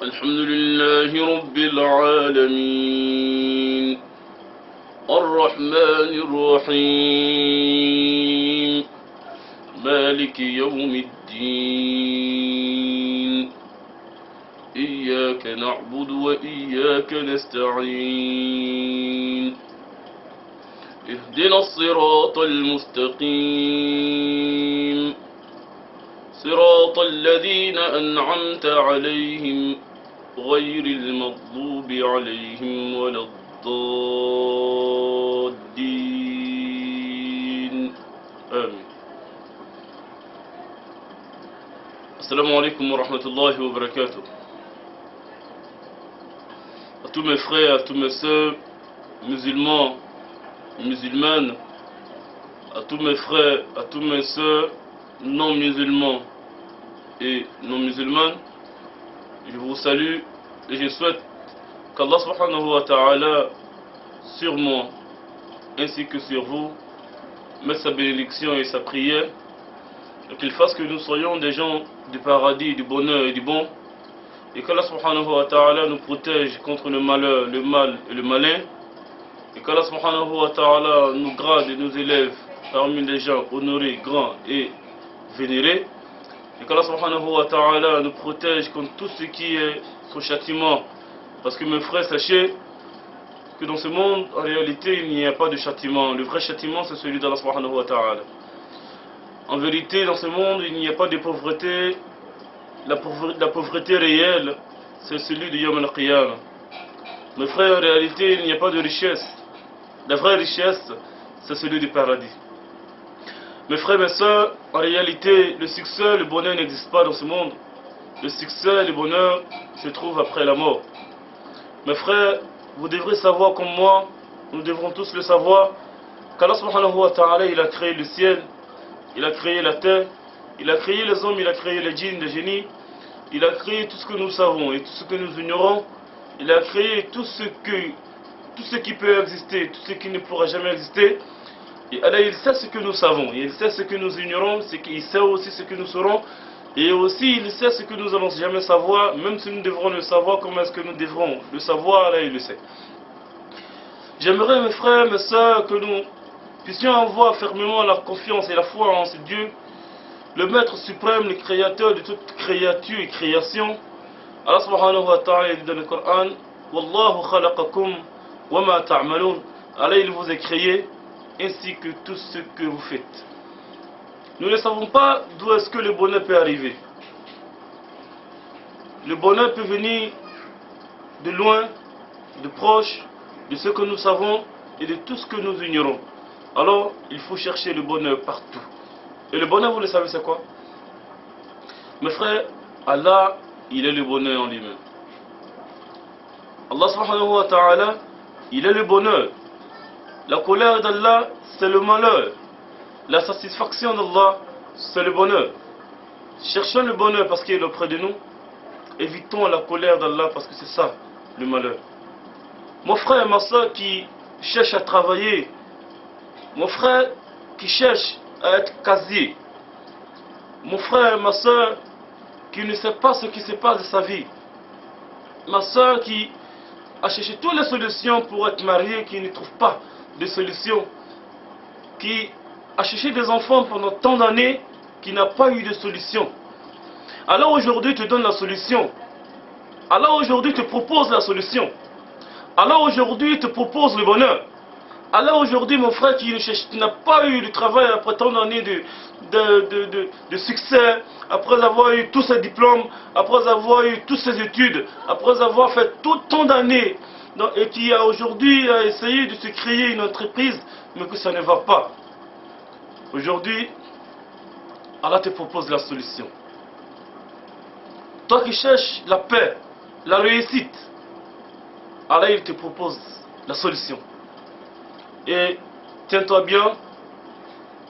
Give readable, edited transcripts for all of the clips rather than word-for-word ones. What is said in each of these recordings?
الحمد لله رب العالمين الرحمن الرحيم مالك يوم الدين إياك نعبد وإياك نستعين اهدنا الصراط المستقيم صراط الذين أنعمت عليهم غير المغضوب عليهم ولا الضالين آمين. Assalamu alaikum wa rahmatullahi wa barakatuh. À tous mes frères, à tous mes sœurs, musulmans, musulmanes, à tous mes frères, à tous mes sœurs, non musulmans et non musulmanes, je vous salue et je souhaite qu'Allah subhanahu wa ta'ala sur moi ainsi que sur vous mette sa bénédiction et sa prière et qu'il fasse que nous soyons des gens du paradis, du bonheur et du bon, et qu'Allah subhanahu wa ta'ala nous protège contre le malheur, le mal et le malin, et qu'Allah subhanahu wa ta'ala nous grade et nous élève parmi les gens honorés, grands et vénérés, et qu'Allah subhanahu wa ta'ala nous protège contre tout ce qui est son châtiment. Parce que mes frères, sachez que dans ce monde, en réalité, il n'y a pas de châtiment. Le vrai châtiment, c'est celui d'Allah subhanahu wa ta'ala. En vérité, dans ce monde, il n'y a pas de pauvreté. La pauvreté réelle, c'est celui de Yawm al-Qiyamah. Mes frères, en réalité, il n'y a pas de richesse. La vraie richesse, c'est celui du paradis. Mes frères, mes soeurs, en réalité, le succès, le bonheur n'existe pas dans ce monde. Le succès et le bonheur se trouvent après la mort. Mes frères, vous devrez savoir comme moi, nous devrons tous le savoir, qu'Allah subhanahu wa ta'ala, il a créé le ciel, il a créé la terre, il a créé les hommes, il a créé les djinns, les génies, il a créé tout ce que nous savons et tout ce que nous ignorons, il a créé tout ce qui peut exister, tout ce qui ne pourra jamais exister. Et Allah, il sait ce que nous savons, il sait ce que nous ignorons, il sait aussi ce que nous saurons, et aussi il sait ce que nous allons jamais savoir, même si nous devrons le savoir, comment est-ce que nous devrons le savoir, Allah il le sait. J'aimerais mes frères, mes soeurs, que nous puissions avoir fermement la confiance et la foi en ce Dieu, le Maître suprême, le Créateur de toute créature et création. Allah subhanahu wa ta'ala dit dans le Coran, Wallahu khalaqakum wa ma ta'malun. Allah il vous a créé, ainsi que tout ce que vous faites. Nous ne savons pas d'où est-ce que le bonheur peut arriver. Le bonheur peut venir de loin, de proche, de ce que nous savons et de tout ce que nous ignorons. Alors, il faut chercher le bonheur partout. Et le bonheur, vous le savez, c'est quoi? Mes frères, Allah, il est le bonheur en lui-même. Allah subhanahu wa ta'ala, il est le bonheur. La colère d'Allah, c'est le malheur. La satisfaction d'Allah, c'est le bonheur. Cherchons le bonheur parce qu'il est auprès de nous. Évitons la colère d'Allah parce que c'est ça, le malheur. Mon frère et ma soeur qui cherchent à travailler, mon frère qui cherche à être casier, mon frère et ma soeur qui ne sait pas ce qui se passe de sa vie, ma soeur qui a cherché toutes les solutions pour être mariée, qui ne trouve pas de solution, qui a cherché des enfants pendant tant d'années, qui n'a pas eu de solution. Alors aujourd'hui te donne la solution. Alors aujourd'hui te propose la solution. Alors aujourd'hui te propose le bonheur. Alors aujourd'hui mon frère qui n'a pas eu de travail après tant d'années de succès, après avoir eu tous ses diplômes, après avoir eu toutes ses études, après avoir fait tant d'années, et qui a aujourd'hui essayé de se créer une entreprise, mais que ça ne va pas. Aujourd'hui, Allah te propose la solution. Toi qui cherches la paix, la réussite, Allah il te propose la solution. Et tiens-toi bien,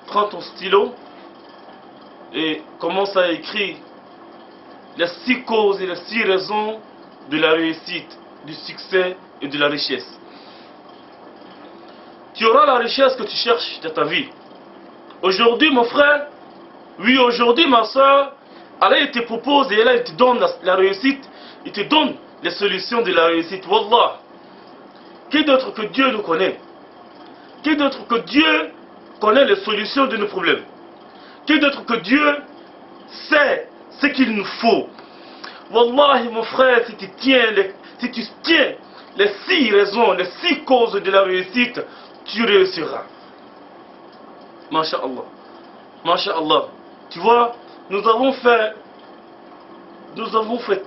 prends ton stylo et commence à écrire les 6 causes et les 6 raisons de la réussite, du succès et de la richesse. Tu auras la richesse que tu cherches dans ta vie. Aujourd'hui mon frère, oui aujourd'hui ma soeur, Allah te propose et Allah te donne la réussite il te donne les solutions de la réussite. Wallah, qui d'autre que Dieu nous connaît? Qui d'autre que Dieu connaît les solutions de nos problèmes? Qui d'autre que Dieu sait ce qu'il nous faut? Wallahi mon frère, si tu tiens les 6 raisons, les 6 causes de la réussite, tu réussiras. Masha'Allah. Masha'Allah. Tu vois, nous avons fait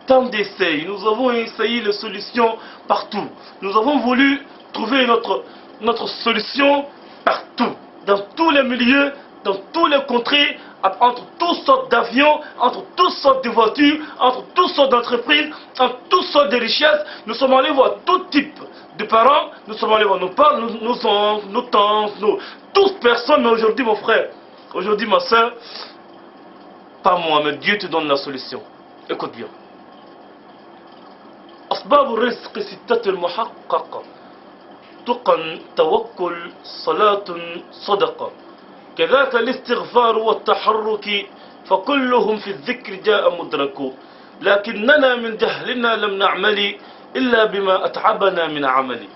tant d'essais, nous avons essayé les solutions partout. Nous avons voulu trouver notre solution partout, dans tous les milieux, dans tous les contrées, entre toutes sortes d'avions, entre toutes sortes de voitures, entre toutes sortes d'entreprises, entre toutes sortes de richesses. Nous sommes allés voir tout type de parents, nous sommes allés voir nos parents, nos oncles, nos tantes, toutes personnes. Mais aujourd'hui mon frère, aujourd'hui ma soeur, pas moi, mais Dieu te donne la solution. Écoute bien. أسباب الرزق ستة المحققة تقى توكل صلاة صدقة كذاك الاستغفار والتحرك فكلهم في الذكر جاء مدرك لكننا من جهلنا لم نعمل إلا بما أتعبنا من عمل.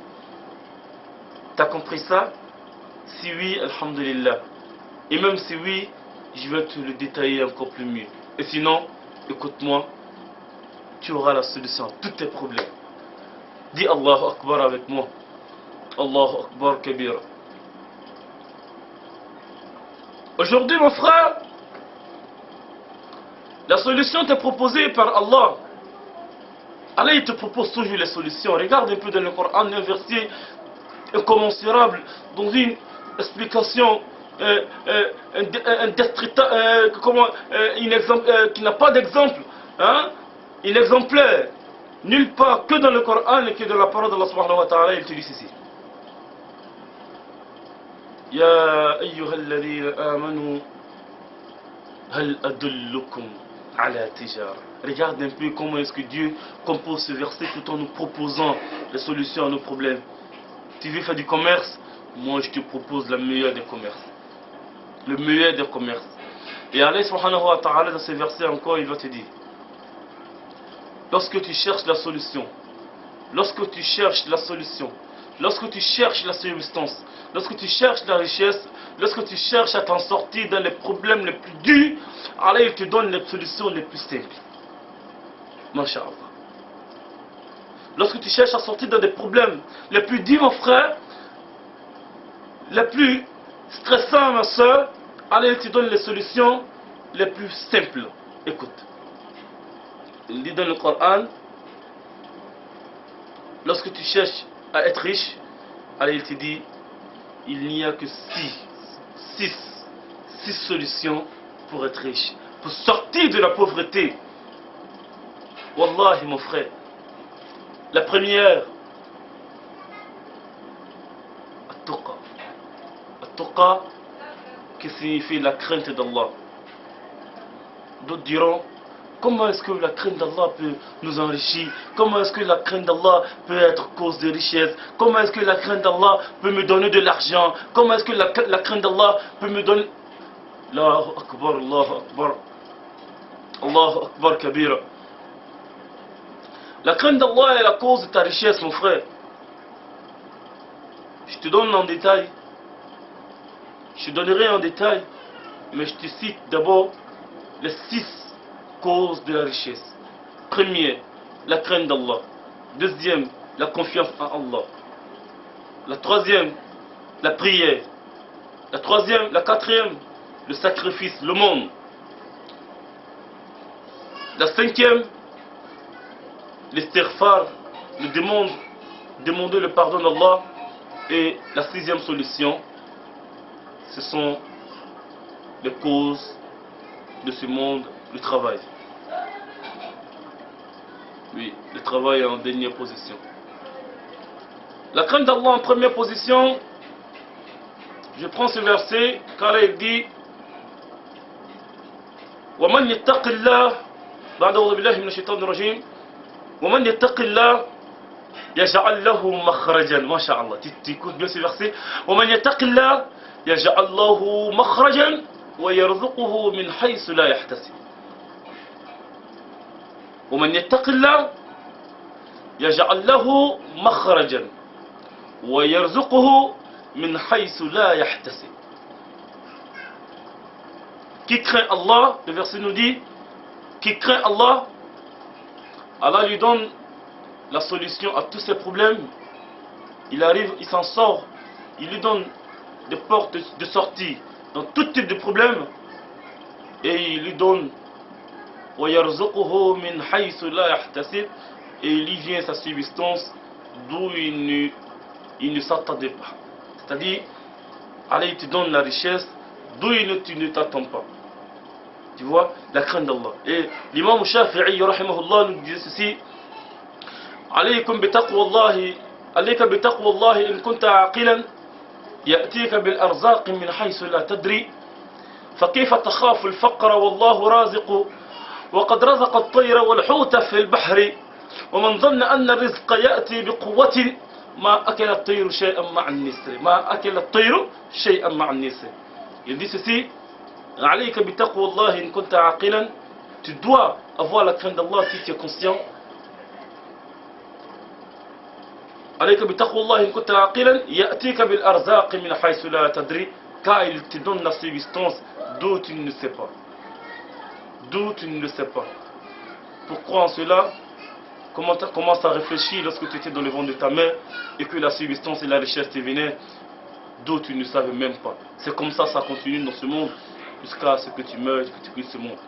T'as compris ça? Si oui, alhamdulillah. Et même si oui, je vais te le détailler encore plus mieux. Et sinon, écoute-moi, tu auras la solution à tous tes problèmes. Dis Allahu Akbar avec moi. Allahu Akbar Kabira. Aujourd'hui, mon frère, la solution t'est proposée par Allah. Allah, il te propose toujours les solutions. Regarde un peu dans le Coran, un verset incommensurable, dans une explication qui n'a pas d'exemple, hein? Il exemplaire, nulle part que dans le Coran et que dans la parole d'Allah subhanahu wa ta'ala, il te dit ceci. Ya ayyuhalladhina amanu hal adullukum ala tijara. Regarde un peu comment est-ce que Dieu compose ce verset tout en nous proposant les solutions à nos problèmes. Tu veux faire du commerce? Moi je te propose la meilleure des commerces. Le meilleur des commerces. Et Allah subhanahu wa ta'ala dans ce verset encore il va te dire, lorsque tu cherches la solution, lorsque tu cherches la solution, lorsque tu cherches la subsistance, lorsque tu cherches la richesse, lorsque tu cherches à t'en sortir dans les problèmes les plus durs, Allah il te donne les solutions les plus simples. Masha'Allah. Lorsque tu cherches à sortir dans des problèmes les plus durs, mon frère, les plus stressants, ma soeur, Allah il te donne les solutions les plus simples. Écoute. Il dit dans le Coran, lorsque tu cherches à être riche, Allah il te dit, il n'y a que 6 solutions pour être riche, pour sortir de la pauvreté. Wallahi mon frère, la première, At-Tuqa. At-Tuqa qui signifie la crainte d'Allah. D'autres diront, comment est-ce que la crainte d'Allah peut nous enrichir? Comment est-ce que la crainte d'Allah peut être cause de richesse? Comment est-ce que la crainte d'Allah peut me donner de l'argent? Comment est-ce que la crainte d'Allah peut me donner... Allahu Akbar, Allahu Akbar. Allahu Akbar Kabira. La crainte d'Allah est la cause de ta richesse, mon frère. Je te donne en détail. Je te donnerai en détail. Mais je te cite d'abord les 6 cause de la richesse. Premier, la crainte d'Allah. Deuxième, la confiance en Allah. La troisième, la prière. La quatrième, le sacrifice, le monde. La cinquième, l'istighfar, demander le pardon d'Allah. Et la 6e solution, ce sont les causes de ce monde, le travail. Oui, le travail est en dernière position. La crainte d'Allah en première position, je prends ce verset, car il dit وَمَنْ يَتَّقِ اللَّهِ بعد أعوذ بالله من الشيطان الرجيم وَمَنْ يَتَّقِ اللَّهِ يَجْعَلْ لَهُ مَخْرَجًا. ما شاء الله, tu écoutes bien ce verset. وَمَنْ يَتَّقِ اللَّهِ يَجْعَلْ لَهُ مَخْرَجًا وَيَرْزُقُهُ مِنْ حَيْثُ لَا يَحْتَسِبُ. وَمَنْ يَتَّقِ اللَّهِ يجعل له مخرجا ويرزقه من حيث لا يحتسب. Qui craint Allah, le verset nous dit, qui craint Allah, Allah lui donne la solution à tous ses problèmes. Il arrive, il s'en sort, il lui donne des portes de sortie dans tout type de problème et il lui donne وَيَرْزُقُهُ مِنْ حَيْثُ لَا يَحْتَسِبْ, et il lui vient sa subsistance d'où il ne s'attendait pas. C'est-à-dire, Allah il te donne la richesse d'où tu ne t'attends pas. Tu vois, la crainte d'Allah. Et l'imam Shafi'i rahimahullah nous dit ceci: عليكم بتقوى الله عليك بتقوى الله إن كنت عاقلا يأتيك بالأرزاق من حيث لا تدري فكيف تخاف الفقر والله رازق وقد رزق الطير والحوت في البحر ومن ظن أن الرزق يأتي بقوة ما أكل الطير شيئا مع النسر ما أكل الطير شيئا مع النسر. Il dit ceci: عليك بتقوى الله إن كنت عاقلا, tu dois avoir la crainte d'Allah si tu es conscient. عليك بتقوى الله إن كنت عاقلا يأتيك بالأرزاق من حيث لا تدري, car il te donne la subsistance d'où tu ne sais pas. D'où tu ne le sais pas. Pourquoi en cela? Comment tu commences à réfléchir lorsque tu étais dans le ventre de ta mère et que la subsistance et la richesse te venaient d'où tu ne savais même pas. C'est comme ça continue dans ce monde jusqu'à ce que tu meurs et que tu quittes ce monde.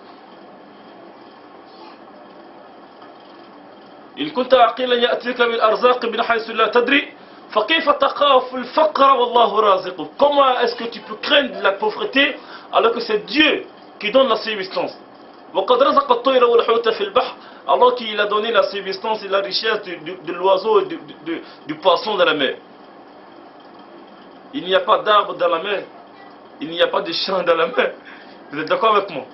إن كنت عاقلا يأتيك بالأرزاق من حيث لا تدري فكيف تخاف الفقر والله رازقك. Comment est-ce que tu peux craindre la pauvreté alors que c'est Dieu qui donne la subsistance? وقد رزق الطير والحوت في البحر, alors qu'il a donné la subsistance et la richesse de l'oiseau et du poisson dans la mer. Il n'y a pas d'arbres dans la mer, il n'y a pas de champs dans la mer. Vous êtes d'accord avec moi?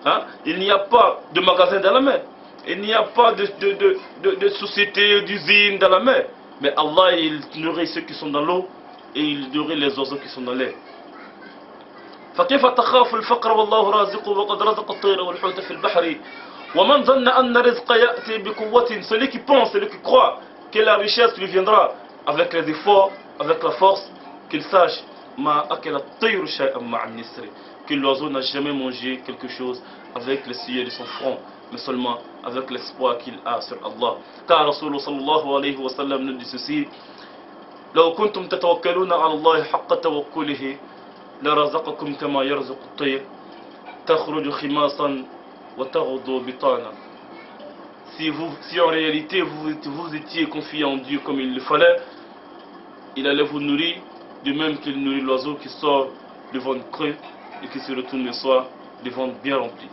Hein? Il n'y a pas de magasins dans la mer, il n'y a pas de sociétés, d'usines dans la mer. Mais Allah, il nourrit ceux qui sont dans l'eau et il nourrit les oiseaux qui sont dans l'air. فكيف تخاف الفقر والله رازقه وقد رزق الطير والحوت في البحر ومن ظن أن الرزق يأتي بقوة. Celui qui pense, celui qui croit que la richesse lui viendra avec les efforts, avec la force, qu'il sache ما أكل الطير شيئا مع النسر, que l'oiseau n'a jamais mangé quelque chose avec le sujet de son front, mais seulement avec l'espoir qu'il a sur Allah. Car Rasulullah sallallahu alayhi wa sallam nous dit ceci: لو كنتم تتوكلون على الله حق توكله لرزقكم كما يرزق الطير تخرج خماصا وتغدو بطانا. Si en réalité vous étiez confié en Dieu comme il le fallait, il allait vous nourrir de même qu'il nourrit l'oiseau qui sort le ventre creux et qui se retourne le soir le ventre bien rempli.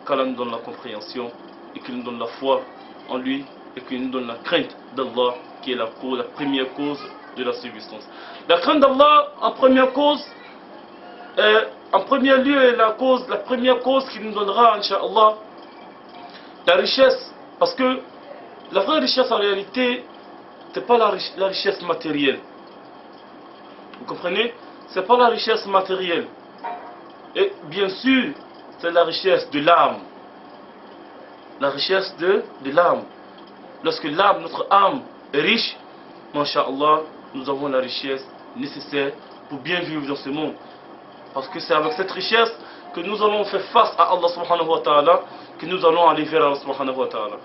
Qu'Allah nous donne la compréhension et qu'il nous donne la foi en lui et qu'il nous donne la crainte d'Allah qui est la première cause de la subsistance. La crainte d'Allah en première cause, en premier lieu est la première cause qui nous donnera, Inch'Allah, la richesse. Parce que la vraie richesse en réalité, ce n'est pas la richesse matérielle. Vous comprenez? Ce n'est pas la richesse matérielle. Et bien sûr, c'est la richesse de l'âme. La richesse de l'âme. Lorsque l'âme, notre âme est riche, Masha'Allah, nous avons la richesse nécessaire pour bien vivre dans ce monde. Parce que c'est avec cette richesse que nous allons faire face à Allah subhanahu wa ta'ala, que nous allons aller vers Allah subhanahu wa ta'ala.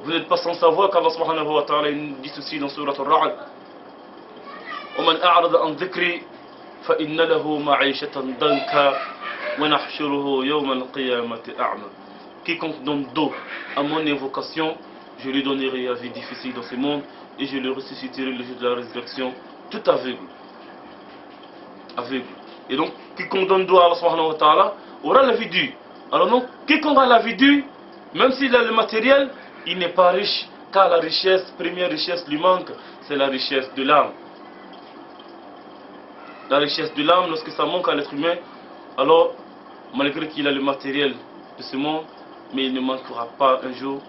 Vous n'êtes pas sans savoir qu'Allah subhanahu wa ta'ala dit ceci dans Surat Al-Ra'd: وَمَنْ أَعْرَضَ عَنْ ذِكْرِي فَإِنَّ لَهُ مَعِيشَةً ضَنْكًا وَنَحْشُرُهُ يَوْمَ الْقِيَامَةِ أَعْمَى. Quiconque donne dos à mon invocation, je lui donnerai la vie difficile dans ce monde et je le ressusciterai le jour de la résurrection tout aveugle. Et donc, quiconque donne dos à Allah subhanahu wa ta'ala aura la vie dure. Alors donc, quiconque a la vie dure, même s'il a le matériel, il n'est pas riche, car la richesse, première richesse lui manque, c'est la richesse de l'âme. La richesse de l'âme, lorsque ça manque à l'être humain, alors, malgré qu'il a le matériel de ce monde, mais il ne manquera pas un jour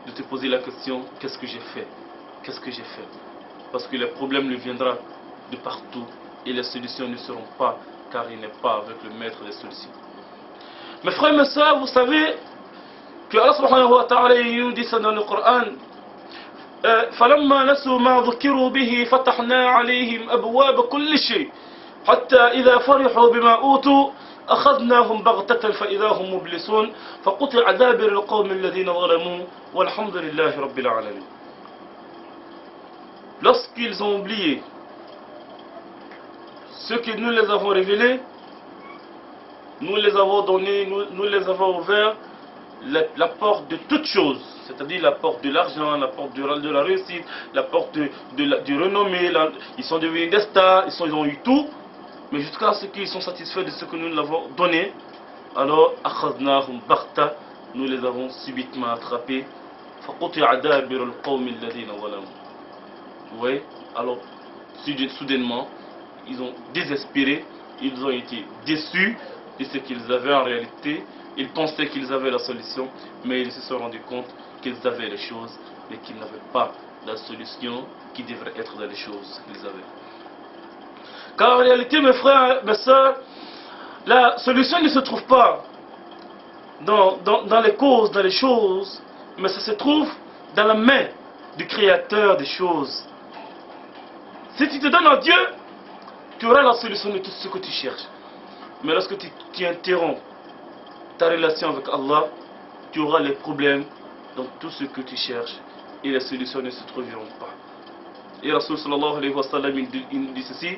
de te poser la question: qu'est-ce que j'ai fait? Qu'est-ce que j'ai fait? Parce que les problèmes lui viendront de partout et les solutions ne seront pas, car il n'est pas avec le maître des solutions. Mes frères et mes soeurs, vous savez que Allah subhanahu wa ta'ala nous dit ça dans le Coran. فلما نسوا ما ذكروا به فتحنا عليهم أبواب كل شيء حتى إذا فرحوا بما أوتوا أخذناهم بغتة فإذا هم مبلسون فقطع دابر القوم الذين ظلموا والحمد لله رب العالمين. Lorsqu'ils ont oublié ce que nous les avons révélés, nous les avons donnés, nous les avons ouverts la porte de toutes choses, c'est-à-dire la porte de l'argent, la porte de la réussite, la porte du renommée. Ils sont devenus des stars, ils ont eu tout, mais jusqu'à ce qu'ils sont satisfaits de ce que nous leur avons donné, alors akhadnahum baghta, nous les avons subitement attrapés. Faquti'a dabir al-qawm alladhina zalamu. Vous voyez, alors soudainement, ils ont désespéré, ils ont été déçus de ce qu'ils avaient en réalité. Ils pensaient qu'ils avaient la solution, mais ils se sont rendus compte qu'ils avaient les choses, mais qu'ils n'avaient pas la solution qui devrait être dans les choses qu'ils avaient. Car en réalité, mes frères, mes soeurs, la solution ne se trouve pas dans les causes, dans les choses, mais ça se trouve dans la main du Créateur des choses. Si tu te donnes à Dieu, tu auras la solution de tout ce que tu cherches. Mais lorsque tu interromps ta relation avec Allah, tu auras les problèmes dans tout ce que tu cherches et les solutions ne se trouveront pas. Et Rasul sallallahu alayhi wa sallam il dit ceci: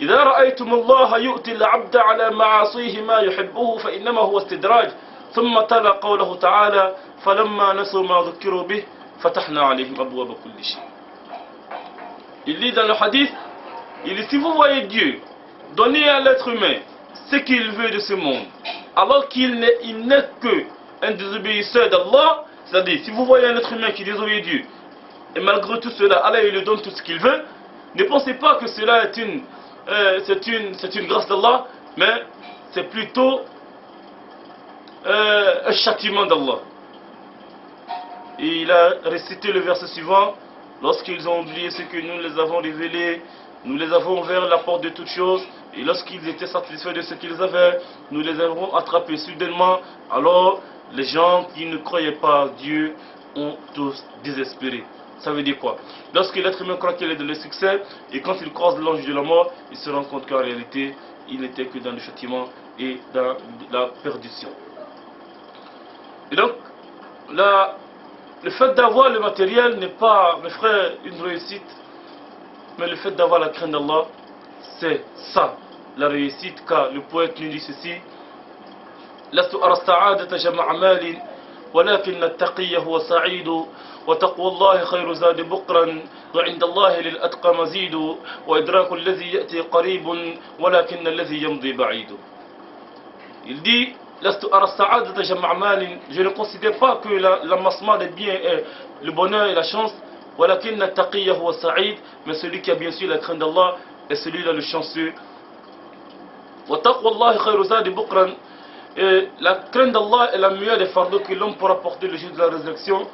إذا رأيتم الله يؤتي العبد على معاصيه ما يحبه فإنما هو استدراج ثم تلا قوله تعالى فلما نسوا ما ذكروا به فتحنا عليهم أبواب كل شيء. Il dit dans le hadith, il dit: si vous voyez Dieu donner à l'être humain ce qu'il veut de ce monde, alors qu'il n'est qu'un désobéisseur d'Allah, c'est-à-dire si vous voyez un être humain qui désobéit Dieu, et malgré tout cela, Allah il lui donne tout ce qu'il veut, ne pensez pas que cela est une grâce d'Allah, mais c'est plutôt un châtiment d'Allah. Et il a récité le verset suivant: lorsqu'ils ont oublié ce que nous les avons révélé, nous les avons ouvert la porte de toutes choses, et lorsqu'ils étaient satisfaits de ce qu'ils avaient, nous les avons attrapés soudainement. Alors les gens qui ne croyaient pas à Dieu ont tous désespéré. Ça veut dire quoi? Lorsque l'être humain croit qu'il est dans le succès, et quand il croise l'ange de la mort, il se rend compte qu'en réalité, il n'était que dans le châtiment et dans la perdition. Et donc, le fait d'avoir le matériel n'est pas, mes frères, une réussite, mais le fait d'avoir la crainte d'Allah, c'est ça, la réussite. Car le poète nous dit ceci: لست أرى السعادة جمع مال ولكن التقي هو سعيد وتقوى الله خير زاد بقرا وعند الله للأتقى مزيد وإدراك الذي يأتي قريب ولكن الذي يمضي بعيد. Il dit: لست أرى السعادة جمع مال, je ne considère pas que l'amassement des biens est le bonheur et la chance, ولكن التقي هو سعيد, mais celui qui a bien sûr la crainte d'Allah est celui-là le chanceux. وتقوى الله خير زاد بقرا, et la crainte d'Allah est la meilleure des fardeaux que l'homme pourra porter le jour de la résurrection.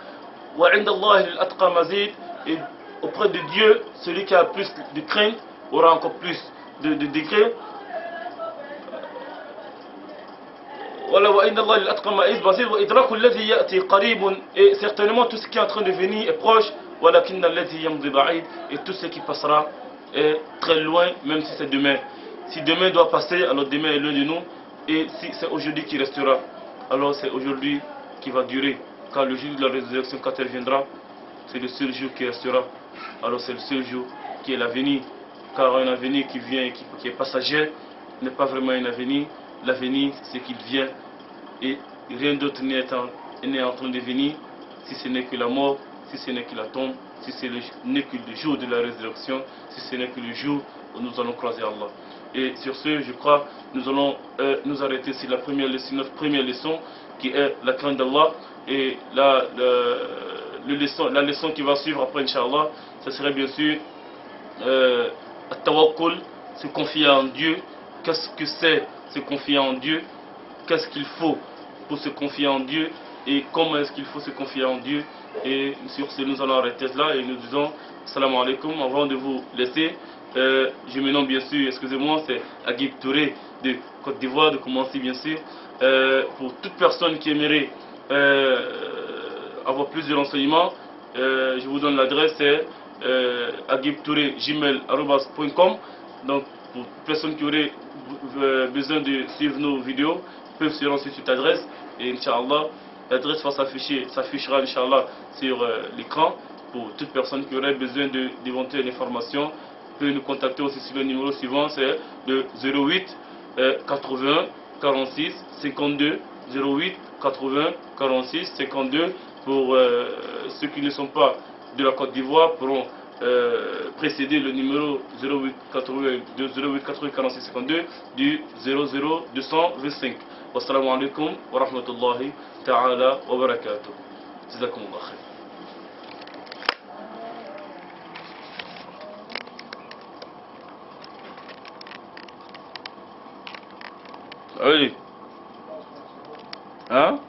Et auprès de Dieu, celui qui a plus de crainte aura encore plus de degrés. Et certainement tout ce qui est en train de venir est proche, et tout ce qui passera est très loin, même si c'est demain. Si demain doit passer, alors demain est loin de nous. Et si c'est aujourd'hui qui restera, alors c'est aujourd'hui qui va durer. Car le jour de la résurrection, quand elle viendra, c'est le seul jour qui restera. Alors c'est le seul jour qui est l'avenir. Car un avenir qui vient et qui est passager n'est pas vraiment un avenir. L'avenir, c'est ce qu'il vient. Et rien d'autre n'est en train de venir, si ce n'est que la mort, si ce n'est que la tombe, si ce n'est que le jour de la résurrection, si ce n'est que le jour où nous allons croiser Allah. Et sur ce, je crois, nous allons nous arrêter sur notre première leçon, qui est la crainte d'Allah. Et la leçon qui va suivre après, Inch'Allah, ce serait bien sûr At-Tawakkul, se confier en Dieu. Qu'est-ce que c'est se confier en Dieu? Qu'est-ce qu'il faut pour se confier en Dieu? Et comment est-ce qu'il faut se confier en Dieu? Et sur ce, nous allons arrêter là et nous disons Salam alaikum. Avant de vous laisser, je me nomme bien sûr, excusez-moi, c'est Aguib Touré de Côte d'Ivoire, de commencer bien sûr. Pour toute personne qui aimerait avoir plus de renseignements, je vous donne l'adresse, c'est agibtouré@gmail.com. Donc pour les personnes qui auraient besoin de suivre nos vidéos, peuvent se rendre sur cette adresse et Inch'Allah, l'adresse s'affichera Inch'Allah sur l'écran pour toute personne qui aurait besoin d'éventuelles informations. Peut nous contacter aussi sur le numéro suivant, c'est le 08 80 46 52 08 80 46 52. Pour ceux qui ne sont pas de la Côte d'Ivoire pourront précéder le numéro 08 80 46 52 du 00 225. Wassalamu alaikum wa rahmatullahi ta'ala wa barakatuh. Jazakumullah khair. Allez. Hein?